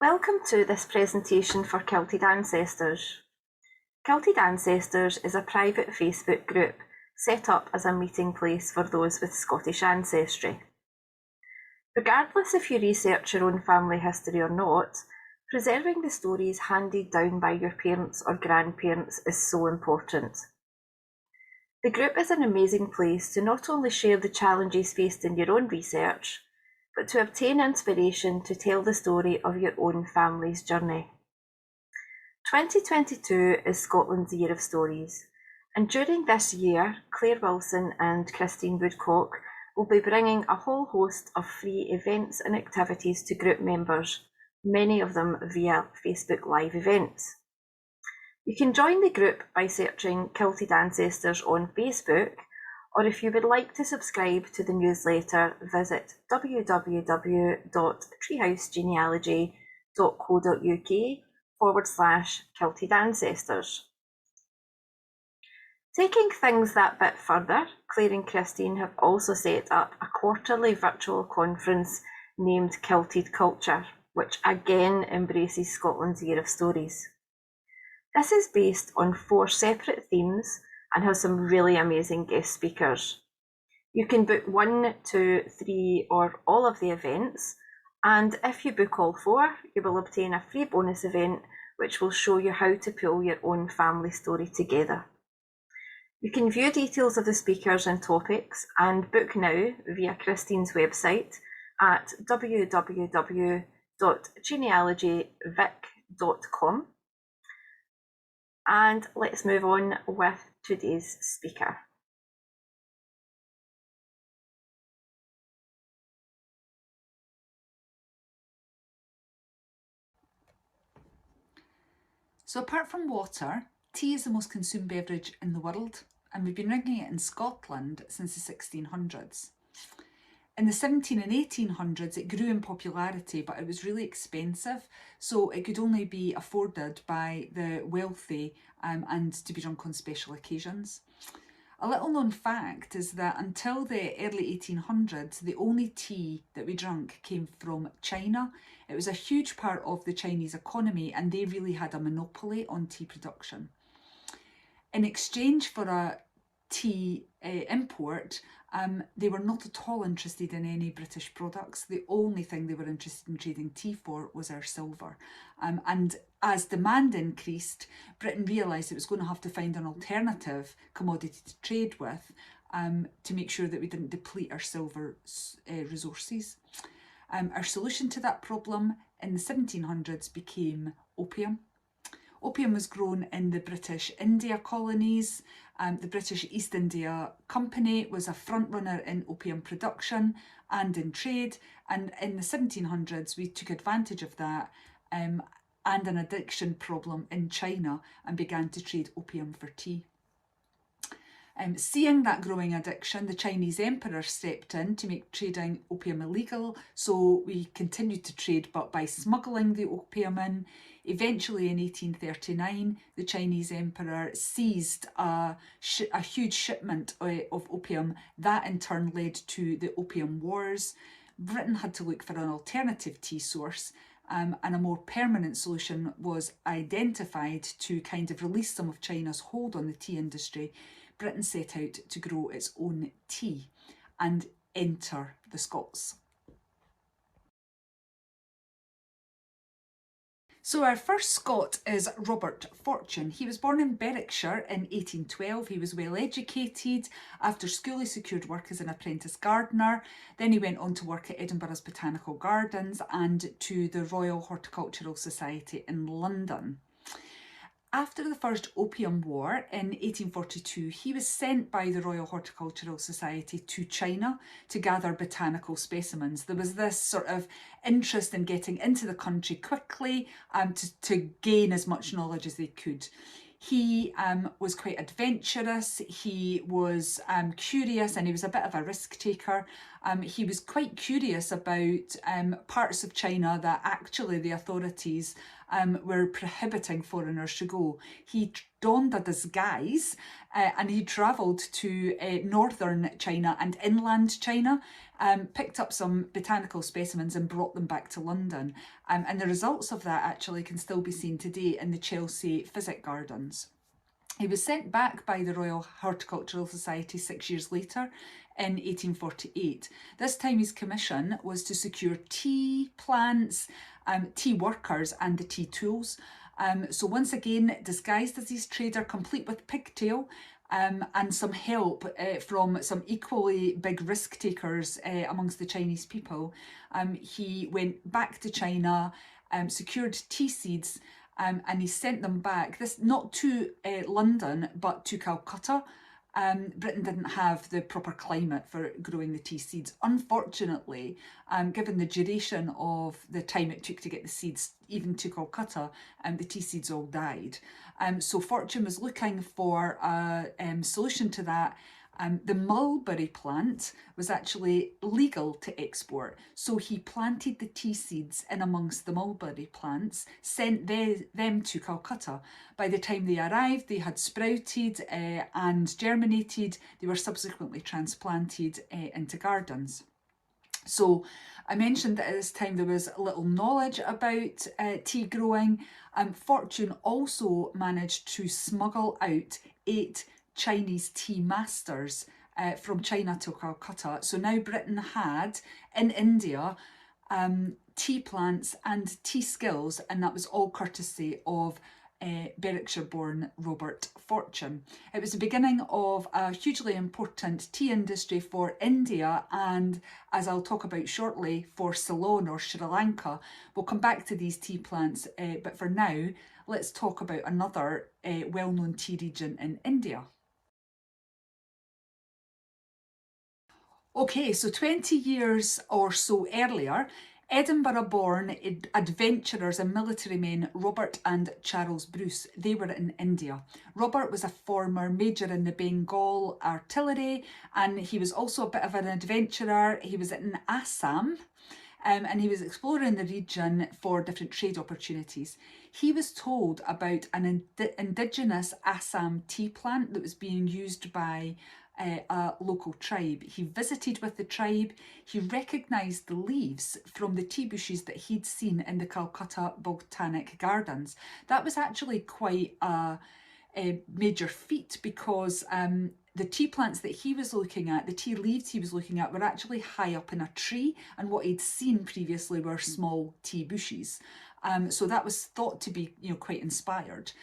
Welcome to this presentation for Kilted Ancestors. Kilted Ancestors is a private Facebook group set up as a meeting place for those with Scottish ancestry. Regardless if you research your own family history or not, preserving the stories handed down by your parents or grandparents is so important. The group is an amazing place to not only share the challenges faced in your own research, but to obtain inspiration to tell the story of your own family's journey. 2022 is Scotland's Year of Stories, and during this year, Claire Wilson and Christine Woodcock will be bringing a whole host of free events and activities to group members, many of them via Facebook Live events. You can join the group by searching Kilted Ancestors on Facebook, or if you would like to subscribe to the newsletter, visit www.treehousegenealogy.co.uk/Kilted Ancestors. Taking things that bit further, Claire and Christine have also set up a quarterly virtual conference named Kilted Culture, which again embraces Scotland's Year of Stories. This is based on 4 separate themes and has some really amazing guest speakers. You can book 1, 2, 3, or all of the events, and if you book all 4, you will obtain a free bonus event which will show you how to pull your own family story together. You can view details of the speakers and topics and book now via Christine's website at www.genealogyvic.com. And let's move on with today's speaker. So apart from water, tea is the most consumed beverage in the world, and we've been drinking it in Scotland since the 1600s. In the 17 and 1800s, it grew in popularity, but it was really expensive, so it could only be afforded by the wealthy and to be drunk on special occasions. A little known fact is that until the early 1800s, the only tea that we drank came from China. It was a huge part of the Chinese economy, and they really had a monopoly on tea production. In exchange for a tea import, they were not at all interested in any British products. The only thing they were interested in trading tea for was our silver. And as demand increased, Britain realised it was going to have to find an alternative commodity to trade with to make sure that we didn't deplete our silver resources. Our solution to that problem in the 1700s became opium. Opium was grown in the British India colonies. The British East India Company was a front runner in opium production and in trade. And in the 1700s, we took advantage of that and an addiction problem in China and began to trade opium for tea. Seeing that growing addiction, the Chinese emperor stepped in to make trading opium illegal. So we continued to trade, but by smuggling the opium in. Eventually in 1839, the Chinese emperor seized a huge shipment of opium. That in turn led to the Opium Wars. Britain had to look for an alternative tea source, and a more permanent solution was identified to kind of release some of China's hold on the tea industry. Britain set out to grow its own tea and enter the Scots. So our first Scot is Robert Fortune. He was born in Berwickshire in 1812. He was well educated. After school he secured work as an apprentice gardener. Then he went on to work at Edinburgh's Botanical Gardens and to the Royal Horticultural Society in London. After the First Opium War in 1842, he was sent by the Royal Horticultural Society to China to gather botanical specimens. There was this sort of interest in getting into the country quickly to gain as much knowledge as they could. He was quite adventurous, he was curious, and he was a bit of a risk taker. He was quite curious about parts of China that actually the authorities were prohibiting foreigners to go. He donned a disguise and he travelled to northern China and inland China, picked up some botanical specimens and brought them back to London. And the results of that actually can still be seen today in the Chelsea Physic Gardens. He was sent back by the Royal Horticultural Society 6 years later in 1848. This time his commission was to secure tea plants, tea workers and the tea tools. So once again, disguised as his trader, complete with pigtail, and some help from some equally big risk takers amongst the Chinese people, he went back to China, secured tea seeds, and he sent them back, this not to London, but to Calcutta. Britain didn't have the proper climate for growing the tea seeds. Unfortunately, given the duration of the time it took to get the seeds even to Calcutta, the tea seeds all died. So Fortune was looking for a solution to that. The mulberry plant was actually legal to export, so he planted the tea seeds in amongst the mulberry plants, sent them to Calcutta. By the time they arrived, they had sprouted and germinated. They were subsequently transplanted into gardens. So I mentioned that at this time there was little knowledge about tea growing. Fortune also managed to smuggle out 8 Chinese tea masters from China to Calcutta. So now Britain had in India tea plants and tea skills, and that was all courtesy of Berkshire-born Robert Fortune. It was the beginning of a hugely important tea industry for India and, as I'll talk about shortly, for Ceylon or Sri Lanka. We'll come back to these tea plants, but for now, let's talk about another well-known tea region in India. Okay, so 20 years or so earlier, Edinburgh-born adventurers and military men Robert and Charles Bruce, they were in India. Robert was a former major in the Bengal artillery, and he was also a bit of an adventurer. He was in Assam, and he was exploring the region for different trade opportunities. He was told about an indigenous Assam tea plant that was being used by a local tribe. He visited with the tribe. He recognised the leaves from the tea bushes that he'd seen in the Calcutta Botanic Gardens. That was actually quite a major feat, because the tea plants that he was looking at, the tea leaves he was looking at, were actually high up in a tree, and what he'd seen previously were small tea bushes. So that was thought to be, quite inspired.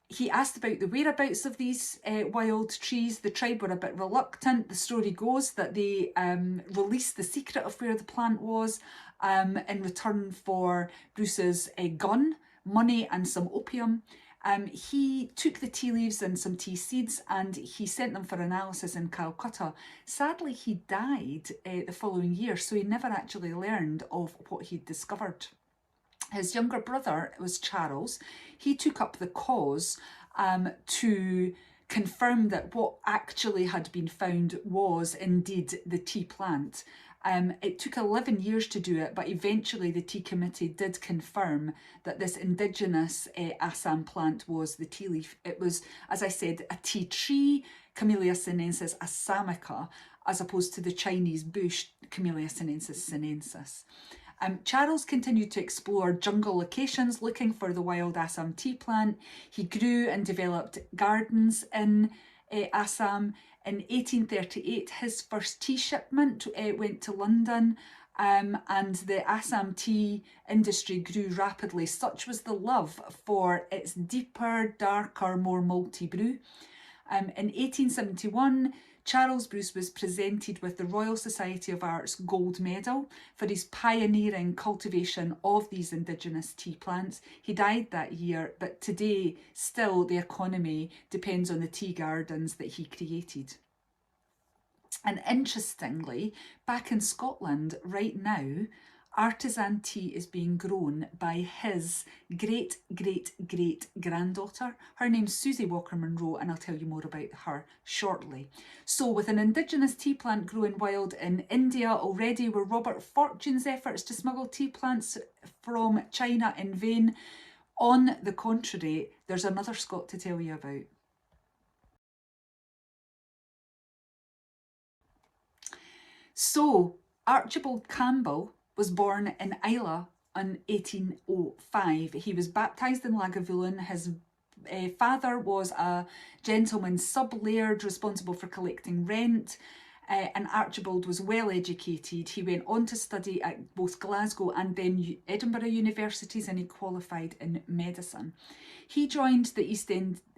He asked about the whereabouts of these wild trees. The tribe were a bit reluctant. The story goes that they released the secret of where the plant was in return for Bruce's gun, money and some opium. He took the tea leaves and some tea seeds and he sent them for analysis in Calcutta. Sadly, he died the following year, so he never actually learned of what he'd discovered. His younger brother was Charles. He took up the cause to confirm that what actually had been found was indeed the tea plant. It took 11 years to do it, but eventually the tea committee did confirm that this indigenous Assam plant was the tea leaf. It was, as I said, a tea tree, Camellia sinensis assamica, as opposed to the Chinese bush, Camellia sinensis sinensis. Charles continued to explore jungle locations looking for the wild Assam tea plant. He grew and developed gardens in Assam. In 1838, his first tea shipment went to London, and the Assam tea industry grew rapidly. Such was the love for its deeper, darker, more malty brew. In 1871, Charles Bruce was presented with the Royal Society of Arts Gold Medal for his pioneering cultivation of these indigenous tea plants. He died that year, but today still the economy depends on the tea gardens that he created. And interestingly, back in Scotland right now, artisan tea is being grown by his great-great-great-granddaughter. Her name's Susie Walker Monroe, and I'll tell you more about her shortly. So with an indigenous tea plant growing wild in India already, were Robert Fortune's efforts to smuggle tea plants from China in vain? On the contrary, there's another Scot to tell you about. So, Archibald Campbell was born in Islay in 1805. He was baptised in Lagavulin. His father was a gentleman sub-laird responsible for collecting rent. And Archibald was well educated. He went on to study at both Glasgow and then Edinburgh universities, and he qualified in medicine. He joined the East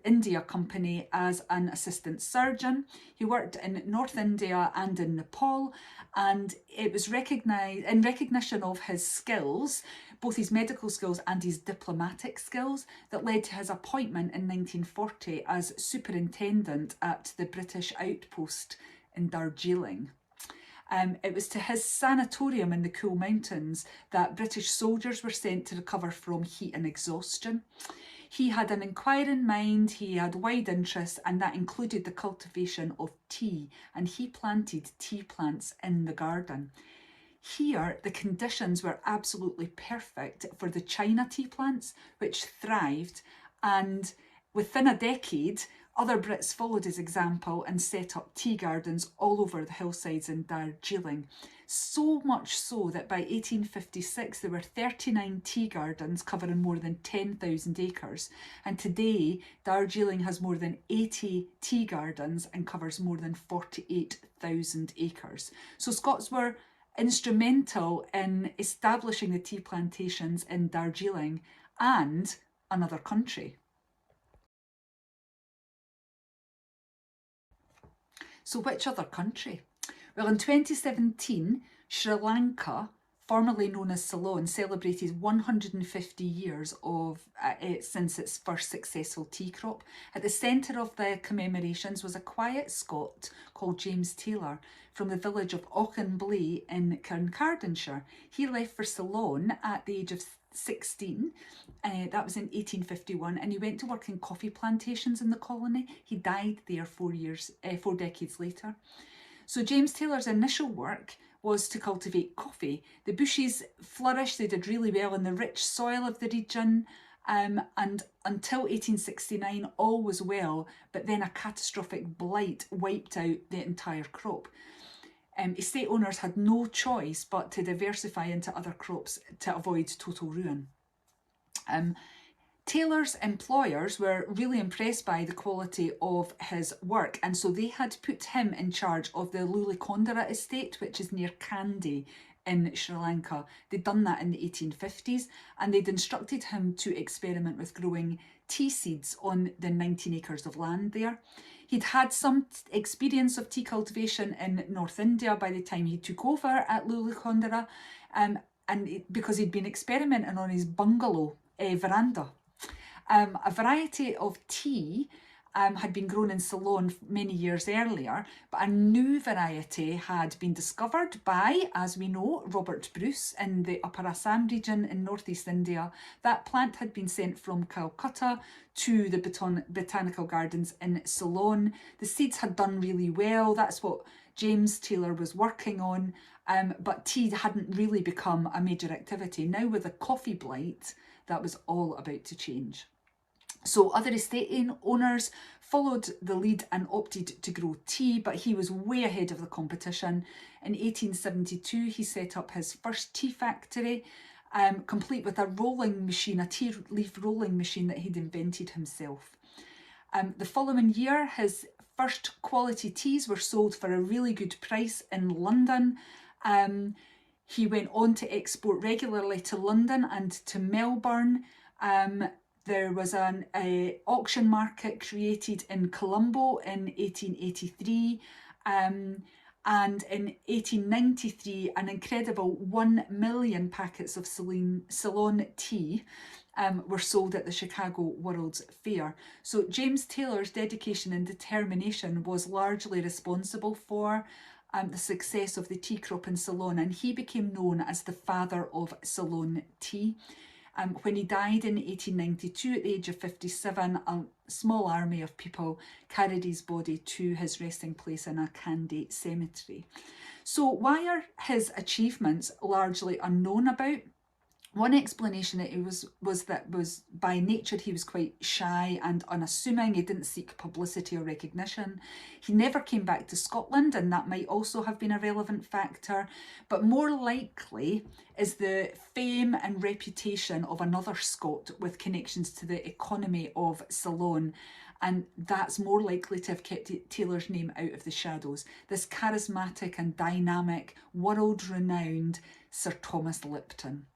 India Company as an assistant surgeon. He worked in North India and in Nepal, and it was recognised in recognition of his skills, both his medical skills and his diplomatic skills, that led to his appointment in 1940 as superintendent at the British outpost in Darjeeling. It was to his sanatorium in the cool mountains that British soldiers were sent to recover from heat and exhaustion. He had an inquiring mind, he had wide interests, and that included the cultivation of tea, and he planted tea plants in the garden. Here, the conditions were absolutely perfect for the China tea plants, which thrived, and within a decade, other Brits followed his example and set up tea gardens all over the hillsides in Darjeeling. So much so that by 1856 there were 39 tea gardens covering more than 10,000 acres. And today Darjeeling has more than 80 tea gardens and covers more than 48,000 acres. So Scots were instrumental in establishing the tea plantations in Darjeeling and another country. So which other country? Well, in 2017, Sri Lanka, formerly known as Ceylon, celebrated 150 years since its first successful tea crop. At the centre of the commemorations was a quiet Scot called James Taylor from the village of Auchenblay in Carnarvonshire. He left for Ceylon at the age of 16, that was in 1851, and he went to work in coffee plantations in the colony. He died there 4 decades later. So James Taylor's initial work was to cultivate coffee. The bushes flourished, they did really well in the rich soil of the region, and until 1869 all was well, but then a catastrophic blight wiped out the entire crop. Estate owners had no choice but to diversify into other crops to avoid total ruin. Taylor's employers were really impressed by the quality of his work, and so they had put him in charge of the Lulikondara estate, which is near Kandy in Sri Lanka. They'd done that in the 1850s, and they'd instructed him to experiment with growing tea seeds on the 19 acres of land there. He'd had some experience of tea cultivation in North India by the time he took over at Lulikondara, because he'd been experimenting on his bungalow veranda. A variety of tea had been grown in Ceylon many years earlier, but a new variety had been discovered by, as we know, Robert Bruce in the Upper Assam region in northeast India. That plant had been sent from Calcutta to the botanical gardens in Ceylon. The seeds had done really well. That's what James Taylor was working on, but tea hadn't really become a major activity. Now with the coffee blight, that was all about to change. So other estate owners followed the lead and opted to grow tea, but he was way ahead of the competition. In 1872, he set up his first tea factory, complete with a rolling machine, a tea leaf rolling machine that he'd invented himself. The following year, his first quality teas were sold for a really good price in London. He went on to export regularly to London and to Melbourne. There was an auction market created in Colombo in 1883, and in 1893 an incredible 1 million packets of Ceylon tea were sold at the Chicago World's Fair. So James Taylor's dedication and determination was largely responsible for the success of the tea crop in Ceylon, and he became known as the father of Ceylon tea. When he died in 1892 at the age of 57, a small army of people carried his body to his resting place in a Kandy cemetery. So why are his achievements largely unknown about? One explanation was that by nature he was quite shy and unassuming. He didn't seek publicity or recognition. He never came back to Scotland, and that might also have been a relevant factor. But more likely is the fame and reputation of another Scot with connections to the economy of Ceylon. And that's more likely to have kept Taylor's name out of the shadows. This charismatic and dynamic, world-renowned Sir Thomas Lipton,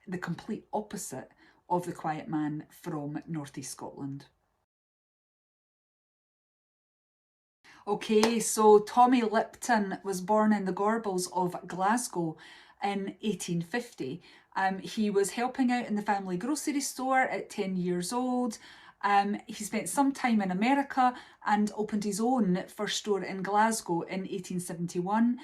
the complete opposite of the quiet man from North East Scotland. Okay, so Tommy Lipton was born in the Gorbals of Glasgow in 1850. He was helping out in the family grocery store at 10 years old. He spent some time in America and opened his own first store in Glasgow in 1871.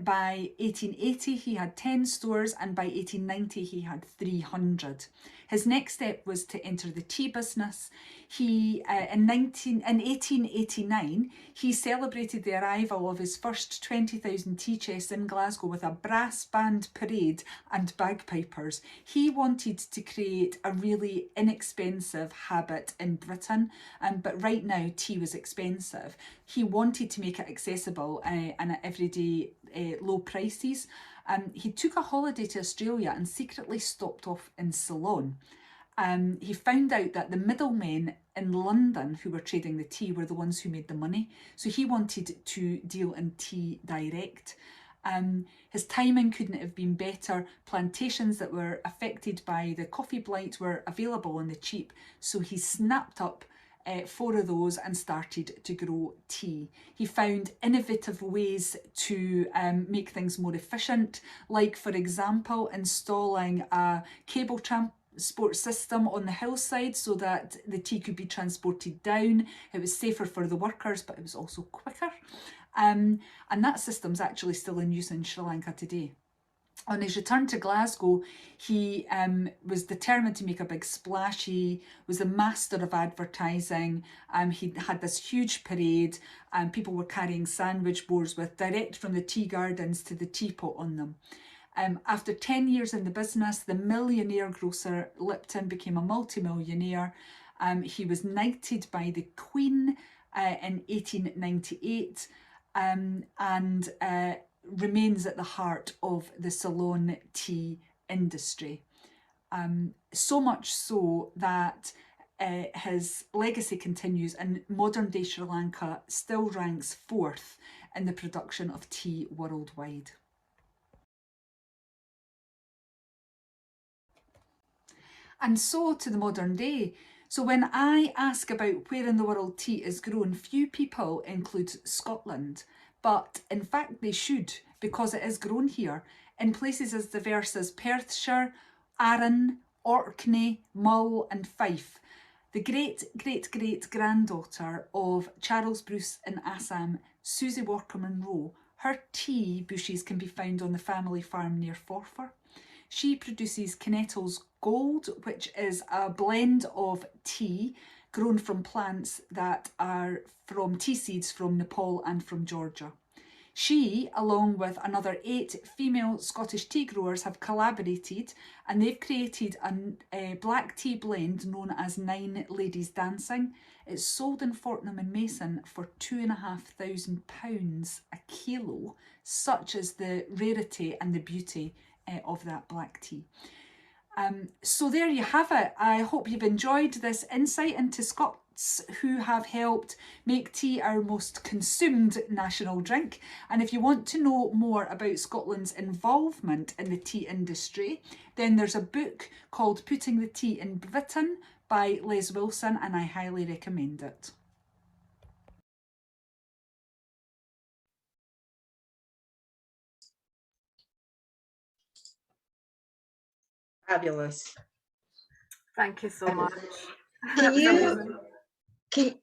By 1880 he had 10 stores, and by 1890 he had 300. His next step was to enter the tea business. He, in 1889, he celebrated the arrival of his first 20,000 tea chests in Glasgow with a brass band parade and bagpipers. He wanted to create a really inexpensive habit in Britain, but right now tea was expensive. He wanted to make it accessible and at everyday low prices. He took a holiday to Australia and secretly stopped off in Ceylon. He found out that the middlemen in London who were trading the tea were the ones who made the money. So he wanted to deal in tea direct. His timing couldn't have been better. Plantations that were affected by the coffee blight were available on the cheap. So he snapped up 4 of those and started to grow tea. He found innovative ways to make things more efficient, like, for example, installing a cable transport system on the hillside so that the tea could be transported down. It was safer for the workers, but it was also quicker. And that system's actually still in use in Sri Lanka today. On his return to Glasgow, he was determined to make a big splash. He was a master of advertising. He had this huge parade, and people were carrying sandwich boards with direct from the tea gardens to the teapot on them. After 10 years in the business, the millionaire grocer Lipton became a multimillionaire. He was knighted by the Queen in 1898 and remains at the heart of the Ceylon tea industry. So much so that his legacy continues, and modern day Sri Lanka still ranks 4th in the production of tea worldwide. And so to the modern day. So when I ask about where in the world tea is grown, few people include Scotland. But in fact they should, because it is grown here in places as diverse as Perthshire, Arran, Orkney, Mull and Fife. The great-great-great-granddaughter of Charles Bruce in Assam, Susie Walker Monroe, her tea bushes can be found on the family farm near Forfar. She produces Kinettles Gold, which is a blend of tea grown from plants that are from tea seeds from Nepal and from Georgia. She, along with another 8 female Scottish tea growers, have collaborated, and they've created a black tea blend known as 9 Ladies Dancing. It's sold in Fortnum and Mason for £2,500 a kilo. Such is the rarity and the beauty of that black tea. So there you have it. I hope you've enjoyed this insight into Scots who have helped make tea our most consumed national drink. And if you want to know more about Scotland's involvement in the tea industry, then there's a book called Putting the Tea in Britain by Les Wilson, and I highly recommend it. Fabulous. Thank you so much.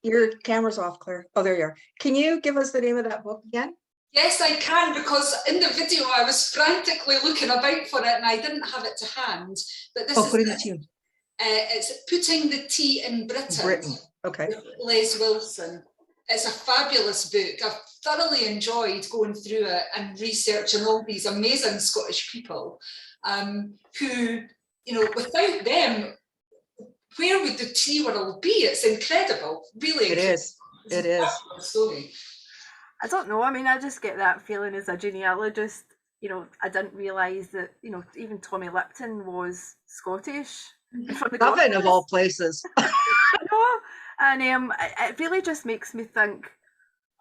Your camera's off, Claire. Oh, there you are. Can you give us the name of that book again? Yes, I can, because in the video I was frantically looking about for it and I didn't have it to hand. But this is putting the tea. It's Putting the Tea in Britain. Okay. With Les Wilson. It's a fabulous book. I've thoroughly enjoyed going through it and researching all these amazing Scottish people who, you know, without them, where would the tea world be? It's incredible, really. It is. It is. Story. I don't know. I mean, I just get that feeling as a genealogist. You know, I didn't realise that, you know, even Tommy Lipton was Scottish. Dublin of all places. I know. And it really just makes me think,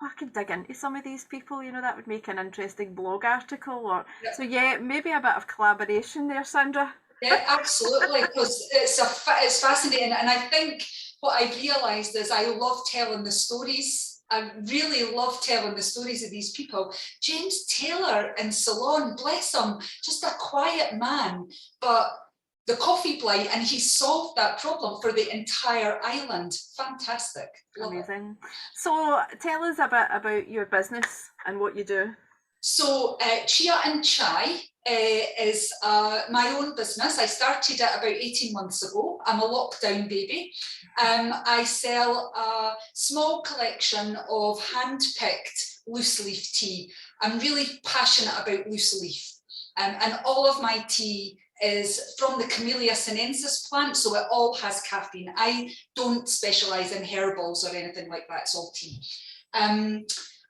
oh, I could dig into some of these people, you know, that would make an interesting blog article. Or yeah. So yeah, maybe a bit of collaboration there, Sandra. Yeah, absolutely, because it's fascinating. And I think what I've realised is I love telling the stories. I really love telling the stories of these people. James Taylor in Ceylon, bless him, just a quiet man, but the coffee blight, and he solved that problem for the entire island. Fantastic. Love Amazing. It. So tell us a bit about your business and what you do. So Chia Chai is my own business. I started it about 18 months ago. I'm a lockdown baby. I sell a small collection of hand-picked loose leaf tea. I'm really passionate about loose leaf. And all of my tea is from the Camellia sinensis plant, so it all has caffeine. I don't specialise in herbals or anything like that, it's all tea.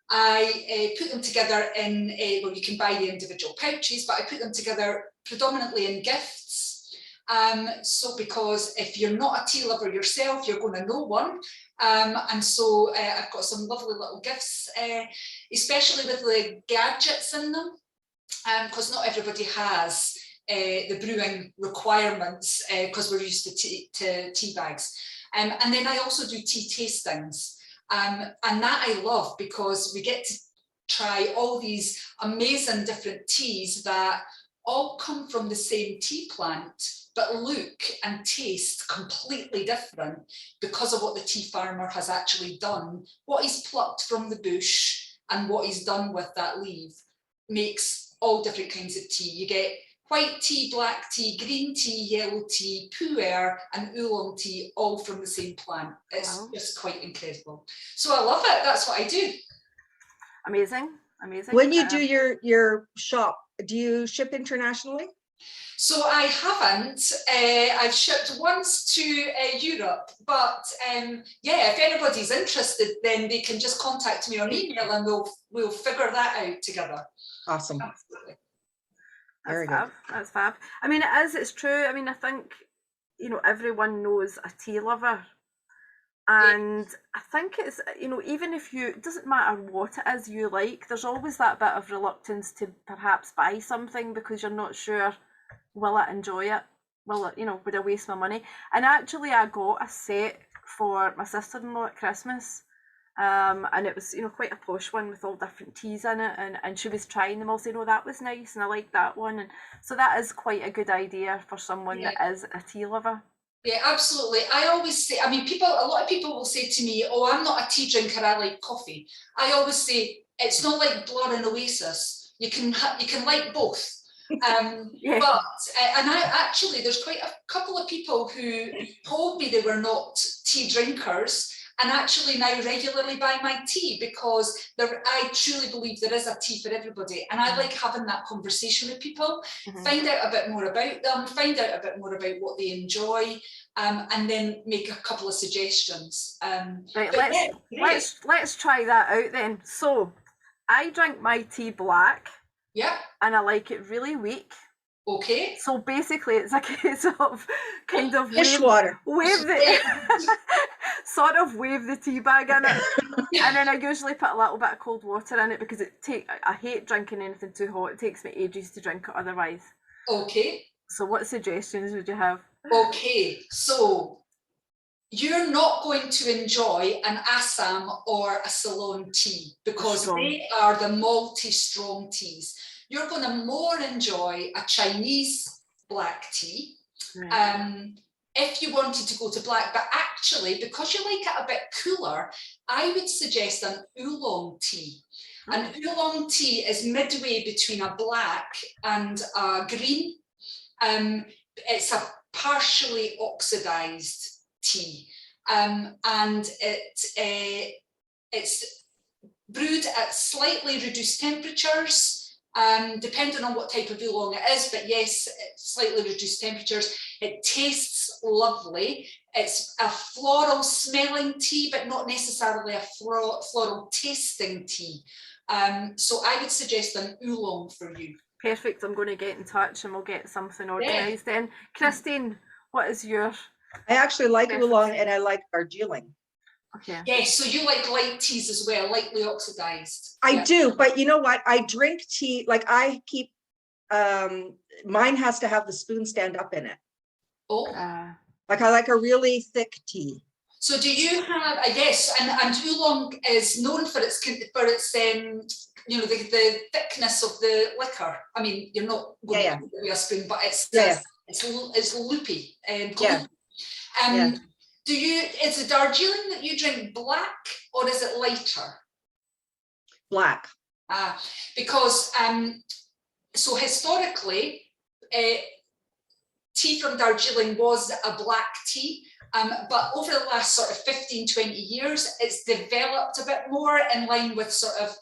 I put them together in, well, you can buy the individual pouches, but I put them together predominantly in gifts. So because if you're not a tea lover yourself, you're going to know one. And so I've got some lovely little gifts, especially with the gadgets in them, because not everybody has the brewing requirements, because we're used to tea bags. And then I also do tea tastings. And that I love, because we get to try all these amazing different teas that all come from the same tea plant, but look and taste completely different because of what the tea farmer has actually done. What he's plucked from the bush and what he's done with that leaf makes all different kinds of tea. You get white tea, black tea, green tea, yellow tea, pu'er and oolong tea, all from the same plant. It's just quite incredible. So I love it. That's what I do. Amazing, amazing. When you do your shop, do you ship internationally? So I haven't. I've shipped once to Europe, but yeah, if anybody's interested, then they can just contact me on email and we'll figure that out together. Awesome. Absolutely. Very good. That's fab. I mean, it's true. I mean, I think, you know, everyone knows a tea lover. And I think it's, you know, even if it doesn't matter what it is you like, there's always that bit of reluctance to perhaps buy something because you're not sure, will I enjoy it? Will it, you know, would I waste my money? And actually I got a set for my sister-in-law at Christmas. And it was, you know, quite a posh one with all different teas in it, and she was trying them all, saying, oh, that was nice and I like that one. And so that is quite a good idea for someone that is a tea lover. Yeah, absolutely. I always say, I mean, a lot of people will say to me, oh, I'm not a tea drinker, I like coffee. I always say, it's not like Blur and Oasis. You can like both. But, and I actually, there's quite a couple of people who told me they were not tea drinkers, and actually now regularly buy my tea, because I truly believe there is a tea for everybody. And I like having that conversation with people, find out a bit more about them, find out a bit more about what they enjoy, and then make a couple of suggestions. Right, let's try that out then. So I drink my tea black. Yeah. And I like it really weak. Okay. So basically it's a case of kind of wave the sort of wave the tea bag in it. And then I usually put a little bit of cold water in it, because I hate drinking anything too hot. It takes me ages to drink it otherwise. Okay. So what suggestions would you have? Okay, so you're not going to enjoy an Assam or a Ceylon tea, because they are the malty strong teas. You're going to more enjoy a Chinese black tea. If you wanted to go to black, but actually, because you like it a bit cooler, I would suggest an oolong tea. An oolong tea is midway between a black and a green. It's a partially oxidized tea, and it's brewed at slightly reduced temperatures, depending on what type of oolong it is, but yes, slightly reduced temperatures. It tastes lovely. It's a floral smelling tea, but not necessarily a floral tasting tea. So I would suggest an oolong for you. Perfect. I'm going to get in touch and we'll get something organised then. Christine, what is your... I actually like oolong and I like Darjeeling. Okay. Yes, so you like light teas as well, lightly oxidized. I do, but you know what? I drink tea, like I keep, mine has to have the spoon stand up in it. Oh. Like I like a really thick tea. So do you have, yes, and oolong is known for its you know, the thickness of the liquor. I mean, you're not going to do it with a spoon, but it's loopy. Is it Darjeeling that you drink black or is it lighter? Black. Because so historically, tea from Darjeeling was a black tea, but over the last sort of 15, 20 years, it's developed a bit more in line with sort of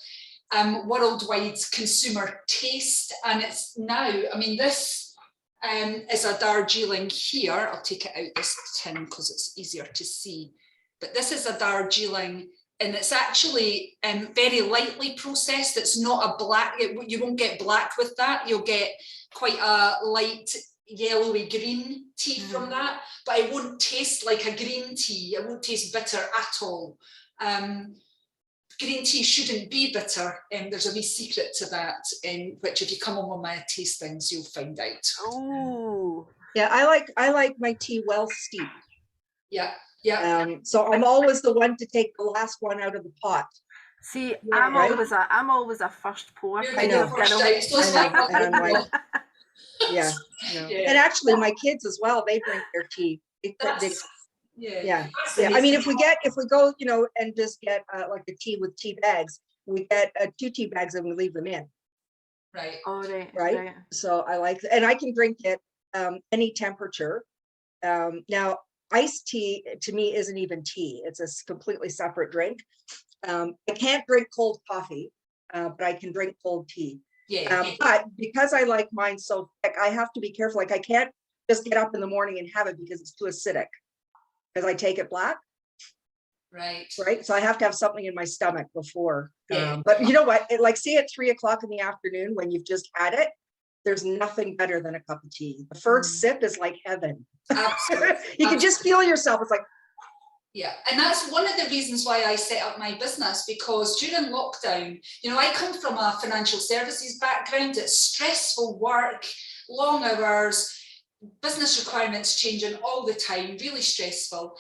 worldwide consumer taste. And it's now, I mean, this is a Darjeeling here. I'll take it out this tin because it's easier to see. But this is a Darjeeling, and it's actually very lightly processed. It's not a black, you won't get black with that. You'll get quite a light yellowy green tea from that, but it won't taste like a green tea. It won't taste bitter at all. Green tea shouldn't be bitter. There's a wee secret to that, which if you come on one of my tastings, you'll find out. Oh, yeah, I like my tea well steeped. Yeah. So I'm always the one to take the last one out of the pot. see, I'm always a first pour. I know. And I'm like, yeah. And actually, my kids as well, they drink their tea. Yeah. I mean, if we go, you know, and just get like a tea with tea bags, we get 2 tea bags and we leave them in. Right. Oh, right. So I like, and I can drink it any temperature. Now, iced tea to me isn't even tea; it's a completely separate drink. I can't drink cold coffee, but I can drink cold tea. But because I like mine so thick, I have to be careful. Like I can't just get up in the morning and have it because it's too acidic. Because I take it black. Right. So I have to have something in my stomach before. But you know what? Like say at 3 o'clock in the afternoon when you've just had it, there's nothing better than a cup of tea. The first sip is like heaven. Absolutely. You can just feel yourself. It's like, yeah, and that's one of the reasons why I set up my business, because during lockdown, you know, I come from a financial services background. It's stressful work, long hours, business requirements changing all the time, really stressful.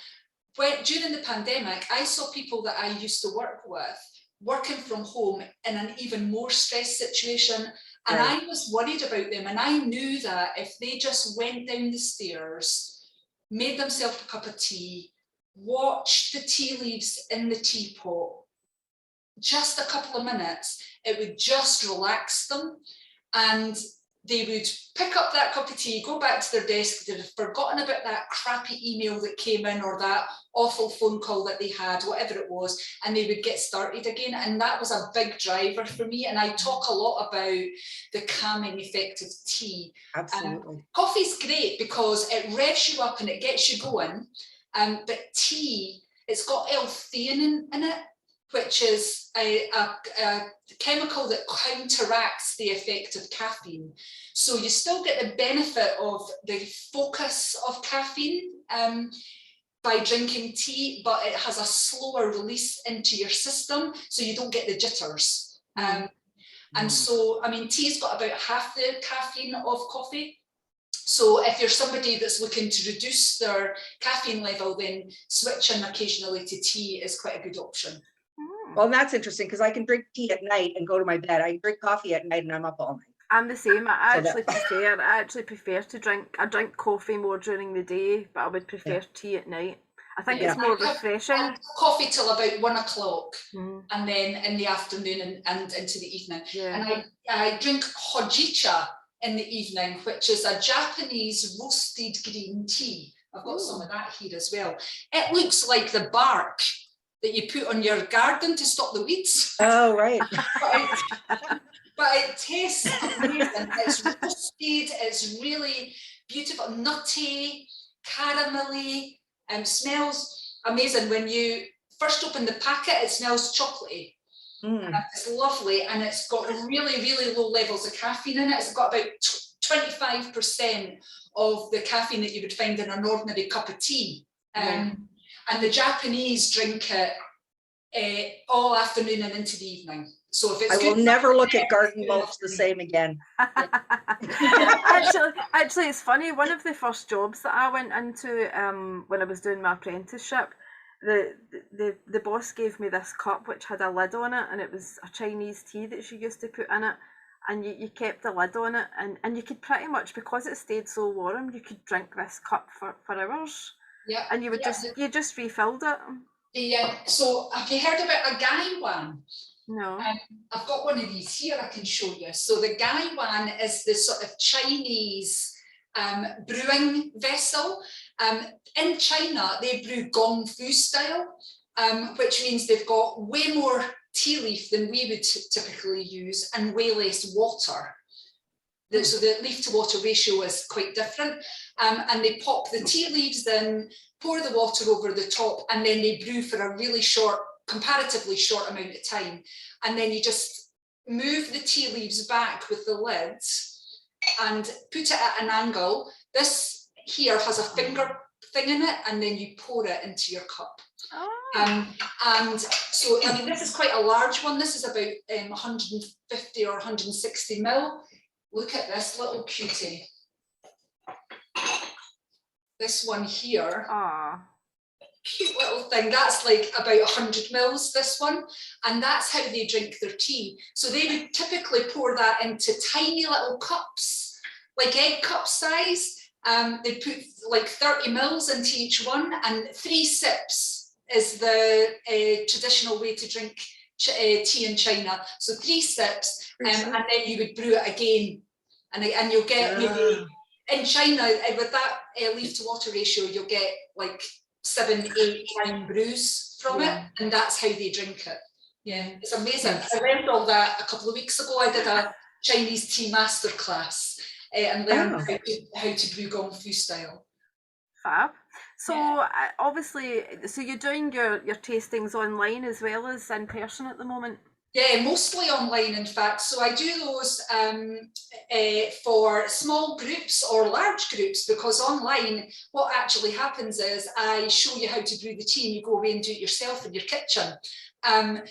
During the pandemic, I saw people that I used to work with working from home in an even more stressed situation. And I was worried about them. And I knew that if they just went down the stairs, made themselves a cup of tea, watched the tea leaves in the teapot, just a couple of minutes, it would just relax them. And they would pick up that cup of tea, go back to their desk, they'd have forgotten about that crappy email that came in or that awful phone call that they had, whatever it was, and they would get started again. And that was a big driver for me. And I talk a lot about the calming effect of tea. Absolutely. Coffee's great because it revs you up and it gets you going. But tea, it's got L-theanine in it, which is a chemical that counteracts the effect of caffeine. So you still get the benefit of the focus of caffeine by drinking tea, but it has a slower release into your system, so you don't get the jitters. And so, I mean, tea's got about half the caffeine of coffee. So if you're somebody that's looking to reduce their caffeine level, then switching occasionally to tea is quite a good option. Well, that's interesting because I can drink tea at night and go to my bed. I drink coffee at night and I'm up all night. I'm the same. I actually prefer to drink. I drink coffee more during the day, but I would prefer tea at night. I think Yeah. it's more I refreshing. have coffee till about 1 o'clock, Mm, and then in the afternoon and into the evening. yeah. And I drink hojicha in the evening, which is a Japanese roasted green tea. I've got some of that here as well. It looks like the bark that you put on your garden to stop the weeds. Oh, right. But it tastes amazing. It's roasted, it's really beautiful, nutty, caramelly, and smells amazing. When you first open the packet, it smells chocolatey. Mm. And it's lovely, and it's got really, really low levels of caffeine in it. It's got about 25% of the caffeine that you would find in an ordinary cup of tea. And the Japanese drink it all afternoon and into the evening. So if it's I will never look at garden mulch the same again. Actually, it's funny. One of the first jobs that I went into when I was doing my apprenticeship, the boss gave me this cup which had a lid on it, and it was a Chinese tea that she used to put in it, and you kept the lid on it, and you could pretty much, because it stayed so warm, you could drink this cup for hours. Yeah. And you would you just refilled it. So have you heard about a gaiwan? No. I've got one of these here I can show you. So the gaiwan is the sort of Chinese brewing vessel. In China, they brew Gongfu style, which means they've got way more tea leaf than we would typically use and way less water. So the leaf to water ratio is quite different. And they pop the tea leaves in, pour the water over the top, and then they brew for a really short, comparatively short amount of time. And then you just move the tea leaves back with the lids and put it at an angle. This here has a finger thing in it, and then you pour it into your cup. And so, I mean, this is quite a large one. This is about 150 or 160 ml. Look at this little cutie. This one here. Cute little thing. That's like about 100 mils, this one. And that's how they drink their tea. So they would typically pour that into tiny little cups, like egg cup size. They put like 30 mils into each one, and 3 sips is the traditional way to drink tea in China. So 3 sips, and then you would brew it again. And you'll get maybe in China with that leaf to water ratio, you'll get like 7-8 time brews from it, and that's how they drink it. Yeah, it's amazing. I learned all that a couple of weeks ago. I did a Chinese tea masterclass and learned how to brew Gongfu style. Fab. So obviously, so you're doing your tastings online as well as in person at the moment? Yeah, mostly online, in fact. So I do those for small groups or large groups, because online, what actually happens is I show you how to brew the tea and you go away and do it yourself in your kitchen.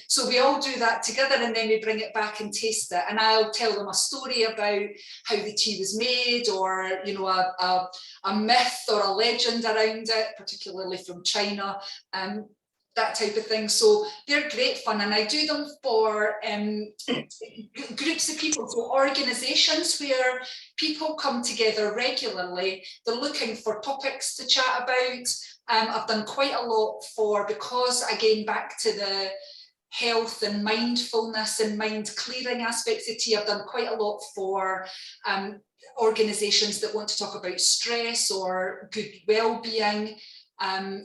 So we all do that together, and then we bring it back and taste it. And I'll tell them a story about how the tea was made, or, you know, a myth or a legend around it, particularly from China. That type of thing. So they're great fun, and I do them for groups of people, so organisations where people come together regularly. They're looking for topics to chat about. I've done quite a lot for, because again, back to the health and mindfulness and mind clearing aspects of tea, I've done quite a lot for organisations that want to talk about stress or good well-being.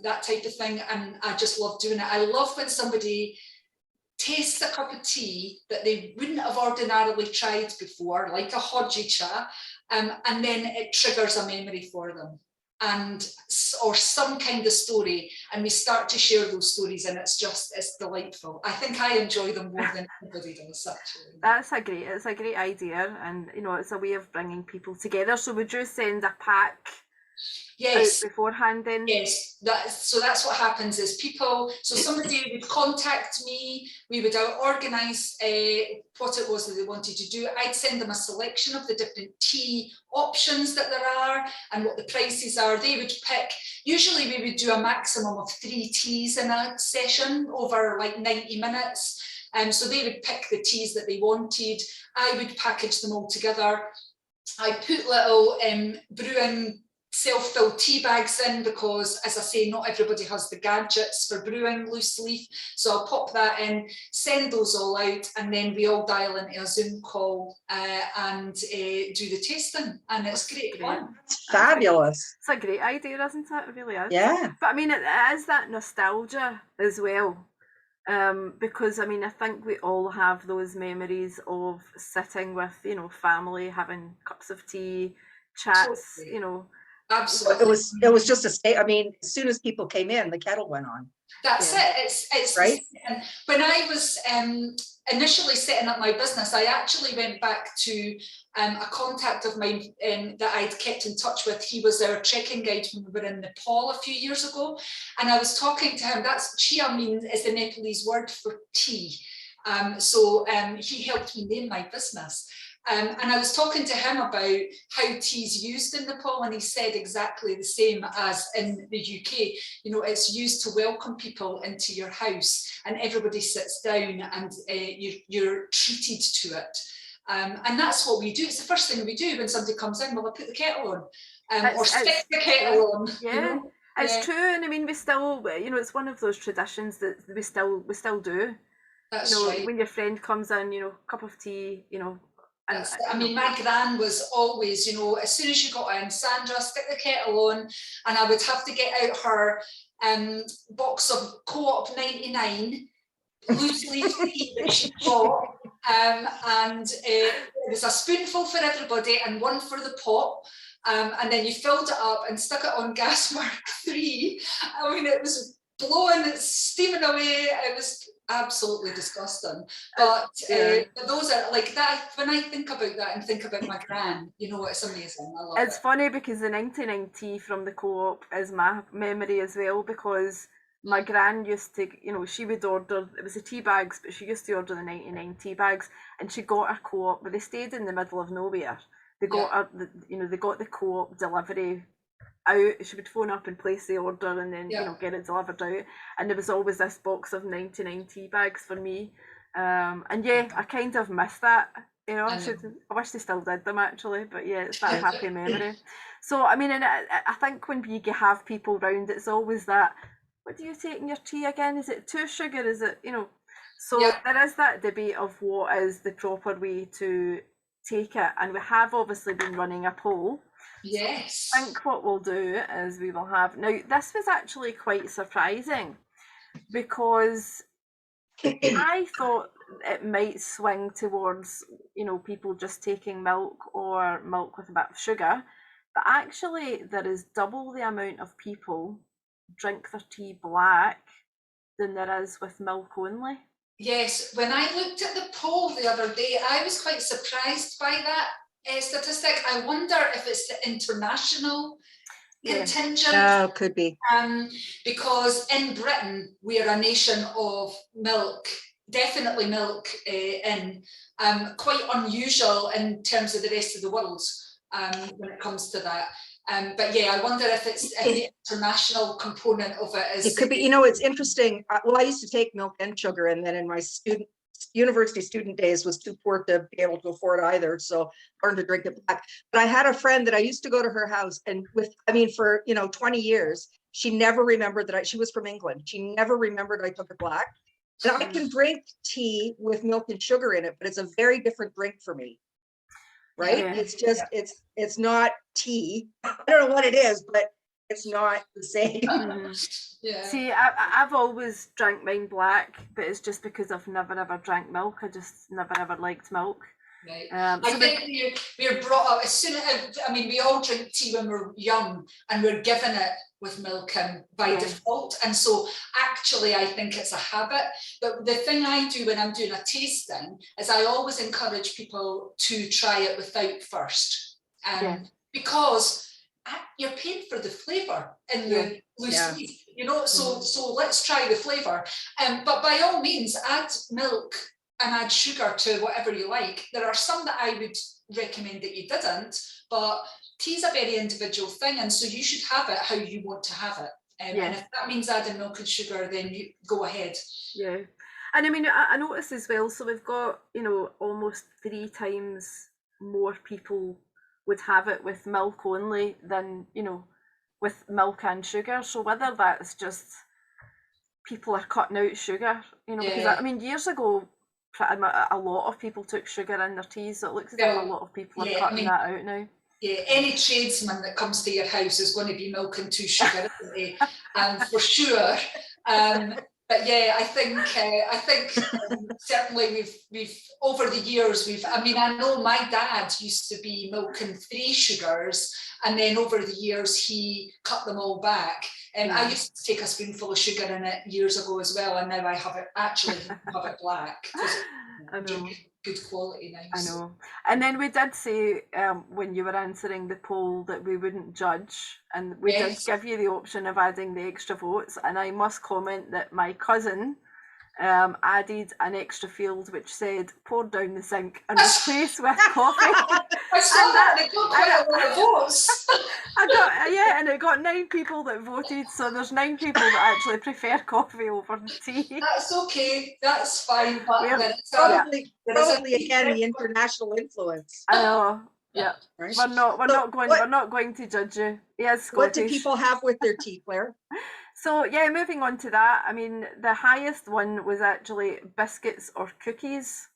That type of thing, and I just love doing it. I love when somebody tastes a cup of tea that they wouldn't have ordinarily tried before, like a hojicha, and then it triggers a memory for them, or some kind of story, and we start to share those stories, and it's delightful. I think I enjoy them more than anybody does, actually. It's a great idea, and you know, it's a way of bringing people together. So would you send a pack? Yes. Beforehand then? Yes, so that's what happens is people, so somebody would contact me, we would organise what it was that they wanted to do. I'd send them a selection of the different tea options that there are and what the prices are. They would pick, usually we would do a maximum of 3 teas in a session over like 90 minutes. So they would pick the teas that they wanted. I would package them all together. I put little brewing self-filled tea bags in because, as I say, not everybody has the gadgets for brewing loose leaf. So I'll pop that in, send those all out, and then we all dial into a Zoom call and do the tasting, and it's great fun. It's fabulous. It's a great idea, isn't it? It really is. Yeah. But I mean, it is that nostalgia as well. Because I mean, I think we all have those memories of sitting with, family, having cups of tea, chats, Totally. Absolutely. It was just a state. I mean, as soon as people came in, the kettle went on. That's it. It's right. And when I was initially setting up my business, I actually went back to a contact of mine that I'd kept in touch with. He was our trekking guide when we were in Nepal a few years ago, and I was talking to him. That's Chiya is the Nepalese word for tea. So he helped me name my business. And I was talking to him about how tea is used in Nepal, and he said exactly the same as in the UK. It's used to welcome people into your house, and everybody sits down, and you're treated to it. And that's what we do. It's the first thing we do when somebody comes in. Well, I put the kettle on, or stick the kettle on. Yeah, it's true. And I mean, we still, it's one of those traditions that we still do. That's right. When your friend comes in, cup of tea, I mean, my gran was always, as soon as you got in, Sandra, stick the kettle on, and I would have to get out her box of CoOp 99 loose leaf tea that she bought, and it was a spoonful for everybody and one for the pot. And then you filled it up and stuck it on gas mark 3. I mean, it was blowing, it's steaming away. It was absolutely disgusting. But those are like that. When I think about that and think about my gran, it's amazing. I love it. It's funny because the 99 tea from the CoOp is my memory as well, because my gran used to, she would order, it was the tea bags, but she used to order the 99 tea bags, and she got her CoOp, but they stayed in the middle of nowhere. They got they got the CoOp delivery out. She would phone up and place the order, and then get it delivered out. And there was always this box of 99 tea bags for me. And I kind of miss that. I wish they still did them actually, but it's that happy memory. So I mean, and I think when you have people round, it's always that. What do you take in your tea again? Is it 2 sugar? Is it So there is that debate of what is the proper way to take it, and we have obviously been running a poll. Yes. So I think what we'll do is we will have now. This was actually quite surprising because I thought it might swing towards people just taking milk or milk with a bit of sugar, but actually there is double the amount of people drink their tea black than there is with milk only. Yes, when I looked at the poll the other day, I was quite surprised by that statistic. I wonder if it's the international contingent. Oh, could be. Because in Britain, we are a nation of milk, definitely milk in, quite unusual in terms of the rest of the world when it comes to that. But I wonder if it's the international component of it. It could be. It's interesting. Well, I used to take milk and sugar, and then in my university student days was too poor to be able to afford either, so learned to drink it black. But I had a friend that I used to go to her house, and for 20 years, she never remembered that she was from England. She never remembered I took it black. And I can drink tea with milk and sugar in it, but it's a very different drink for me. Right? Yeah. It's just it's not tea. I don't know what it is, but it's not the same. See, I've always drank mine black, but it's just because I've never ever drank milk. I just never ever liked milk. Right. I think we're brought up as soon as we all drink tea when we're young, and we're given it with milk by default, and so actually I think it's a habit. But the thing I do when I'm doing a tasting is I always encourage people to try it without first, because you're paying for the flavour in the loose leaf, so let's try the flavour. But by all means, add milk and add sugar to whatever you like. There are some that I would recommend that you didn't, but tea is a very individual thing, and so you should have it how you want to have it. And if that means adding milk and sugar, then you go ahead. Yeah. And I mean, I noticed as well, so we've got, almost 3 times more people would have it with milk only than, you know, with milk and sugar. So whether that's just people are cutting out sugar, you know, because I mean, years ago, a lot of people took sugar in their teas, so it looks as if a lot of people are cutting that out now. Yeah, any tradesman that comes to your house is going to be milking 2 sugar, isn't he? For sure. But yeah, I think certainly we've over the years I mean, I know my dad used to be milking 3 sugars, and then over the years he cut them all back. And I used to take a spoonful of sugar in it years ago as well, and now I have it black. I know. Good quality now. I know. And then we did say when you were answering the poll that we wouldn't judge, and we did give you the option of adding the extra votes. And I must comment that my cousin added an extra field which said poured down the sink and replaced with coffee. I saw that, and it got quite a lot of votes. And it got 9 people that voted, so there's 9 people that actually prefer coffee over tea. That's okay, that's fine, but probably again the international influence. I know. Yeah, right. We're not going to judge you. Yes, Scottish. What do people have with their tea, Claire? So yeah, moving on to that. I mean, the highest one was actually biscuits or cookies,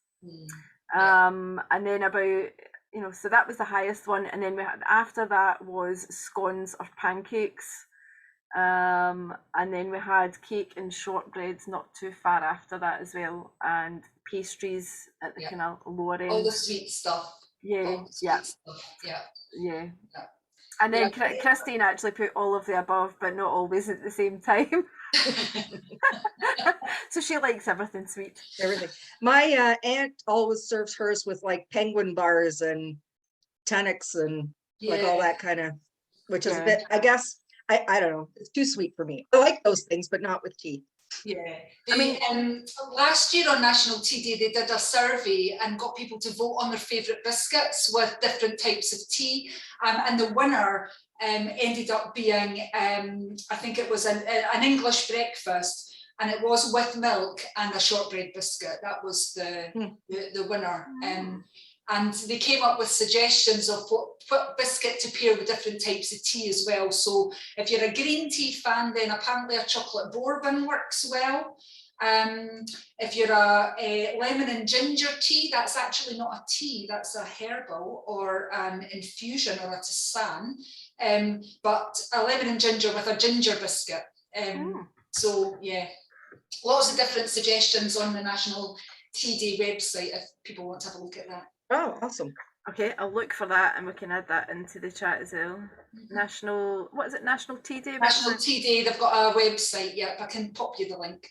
and then about, you know, so that was the highest one, and then we had after that was scones or pancakes, and then we had cake and shortbreads not too far after that as well, and pastries at the kind of lower end. All the sweet stuff. Yeah. And then Christine actually put all of the above, but not always at the same time. So she likes everything sweet. Everything. My aunt always serves hers with like penguin bars and tonics and like all that kind of, which is a bit, I guess, I don't know, it's too sweet for me. I like those things, but not with tea. Yeah, I mean, last year on National Tea Day, they did a survey and got people to vote on their favourite biscuits with different types of tea, and the winner ended up being, I think it was an English breakfast, and it was with milk and a shortbread biscuit. That was the winner. And they came up with suggestions of what biscuit to pair with different types of tea as well. So if you're a green tea fan, then apparently a chocolate bourbon works well. If you're a lemon and ginger tea, that's actually not a tea, that's a herbal or an infusion or a tisane. But a lemon and ginger with a ginger biscuit. So yeah, lots of different suggestions on the National Tea Day website if people want to have a look at that. Oh, awesome. Okay, I'll look for that and we can add that into the chat as well. National Tea Day? National Tea Day, they've got a website, yeah, I can pop you the link.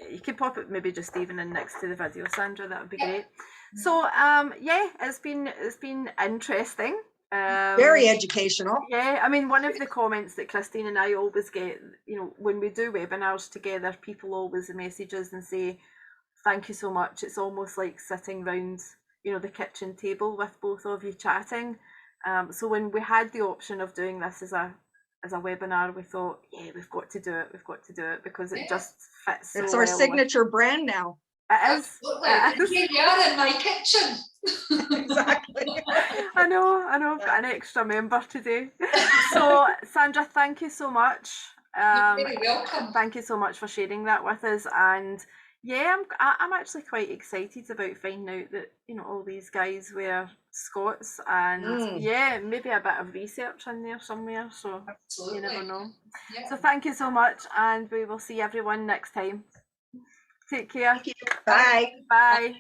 You can pop it maybe just even in next to the video, Sandra, that would be great. So yeah, it's been interesting. Very educational. Yeah, I mean, one of the comments that Christine and I always get, you know, when we do webinars together, people always message us and say, thank you so much. It's almost like sitting round, you know, the kitchen table with both of you chatting. So when we had the option of doing this as a webinar, we thought, yeah, we've got to do it because it just fits so well. It's our signature brand now. It is. Here you are in my kitchen. Exactly. I know, I've got an extra member today. So Sandra, thank you so much. You're very welcome. Thank you so much for sharing that with us. And yeah, I'm actually quite excited about finding out that, you know, all these guys were Scots, and yeah, maybe a bit of research in there somewhere, so absolutely. You never know. Yeah. So thank you so much, and we will see everyone next time. Take care. Thank you. Bye. Bye.